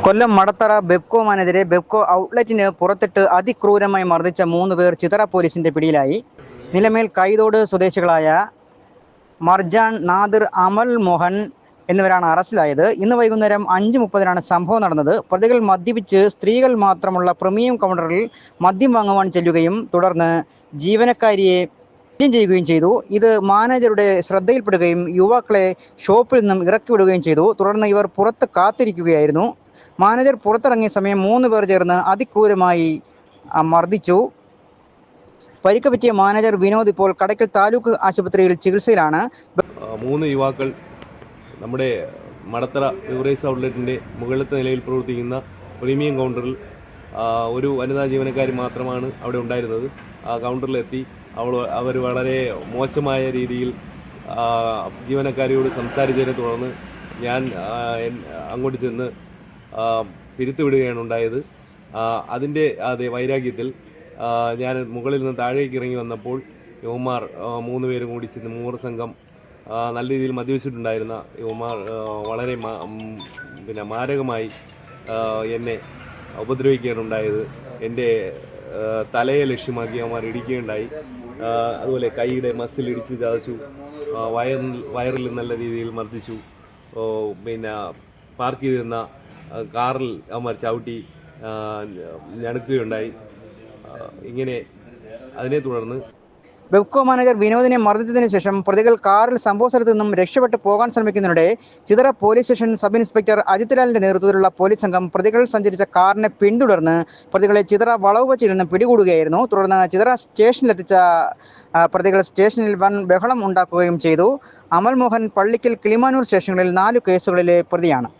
കൊല്ലം മടത്തറ ബെപ്കോമാനെതിരെ ബെപ്കോ ഔട്ട്ലെറ്റിന് പുറത്തിട്ട് അതിക്രൂരമായി മർദ്ദിച്ച 3 പേർ ചിതറ പോലീസിന്റെ പിടിയിലായി. നിലമേൽ കൈതോട് സ്വദേശികളായ മർജാൻ, നാദിർ, അമൽ മോഹൻ എന്നിവരാണ് അറസ്റ്റിലായത്. ഇന്ന് വൈകുന്നേരം 5:30-നാണ് സംഭവം നടന്നത്. പ്രതികൾ മദ്യപിച്ച് സ്ത്രീകൾ മാത്രമുള്ള പ്രീമിയം കൗണ്ടറിൽ മദ്യം വാങ്ങുവാൻ ചെല്ലുകയും തുടർന്ന് ജീവനക്കാരിയെ ചോദ്യം ചെയ്യുകയും ചെയ്തു. ഇത് മാനേജറുടെ ശ്രദ്ധയിൽപ്പെടുകയും യുവാക്കളെ ഷോപ്പിൽ നിന്നും ഇറക്കിവിടുകയും ചെയ്തു. തുടർന്ന് ഇവർ പുറത്ത് കാത്തിരിക്കുകയായിരുന്നു. മാനേജർ പുറത്തിറങ്ങിയ സമയം 3 പേർ ചേർന്ന് അതിക്രൂരമായി മർദ്ദിച്ചു. പരിക്ക് പറ്റിയ മാനേജർ വിനോദ് ഇപ്പോൾ കടയ്ക്കൽ താലൂക്ക് ആശുപത്രിയിൽ ചികിത്സയിലാണ്. 3 യുവാക്കൾ നമ്മുടെ മടത്തറ ബിവറേജ് ഔട്ട്ലെറ്റിൻ്റെ മുകളിലത്തെ നിലയിൽ പ്രവർത്തിക്കുന്ന പ്രീമിയം കൗണ്ടറിൽ ഒരു വനിതാ ജീവനക്കാരി മാത്രമാണ് അവിടെ ഉണ്ടായിരുന്നത്. ആ കൗണ്ടറിലെത്തി അവർ വളരെ മോശമായ രീതിയിൽ ജീവനക്കാരിയോട് സംസാരിച്ചതിനെ തുടർന്ന് ഞാൻ അങ്ങോട്ട് ചെന്ന് പിരിത്തുവിടുകയാണ് ഉണ്ടായത്. അതിൻ്റെ അതേ വൈരാഗ്യത്തിൽ ഞാൻ മുകളിൽ നിന്ന് താഴേക്ക് ഇറങ്ങി വന്നപ്പോൾ യുവമാർ 3 പേരും കൂടി ചെന്ന് 3 സംഘം നല്ല രീതിയിൽ മദ്യപിച്ചിട്ടുണ്ടായിരുന്ന യുവമാർ വളരെ മാരകമായി എന്നെ ഉപദ്രവിക്കുകയാണുണ്ടായത്. എൻ്റെ തലയെ ലക്ഷ്യമാക്കി യുവമാർ ഇടിക്കുകയുണ്ടായി. അതുപോലെ കൈയുടെ മസിൽ ഇടിച്ച് ചതച്ചു, വയറിൽ നല്ല രീതിയിൽ മർദ്ദിച്ചു. പാർക്ക് ചെയ്തിരുന്ന കാറിൽ അവന്മാർ ചവിട്ടി ഞെടുക്കുകയുണ്ടായി. ഇങ്ങനെ അതിനെ തുടർന്ന് ബെപ്കോ മാനേജർ വിനോദിനെ മർദ്ദിച്ചതിന് ശേഷം പ്രതികൾ കാറിൽ സംഭവസ്ഥലത്ത് നിന്നും രക്ഷപ്പെട്ട് പോകാൻ ശ്രമിക്കുന്നതിനിടെ Chithara police station sub inspector Ajith ലാലിന്റെ നേതൃത്വത്തിലുള്ള പോലീസ് സംഘം പ്രതികൾ സഞ്ചരിച്ച കാറിനെ പിന്തുടർന്ന് പ്രതികളെ ചിതറ വളവ് വച്ചിൽ നിന്ന് പിടികൂടുകയായിരുന്നു. തുടർന്ന് ചിതറ സ്റ്റേഷനിലെത്തിച്ച പ്രതികൾ സ്റ്റേഷനിൽ വൻ ബഹളം ഉണ്ടാക്കുകയും ചെയ്തു. അമൽ മോഹൻ പള്ളിക്കൽ കിളിമാനൂർ സ്റ്റേഷനുകളിൽ 4 കേസുകളിലെ പ്രതിയാണ്.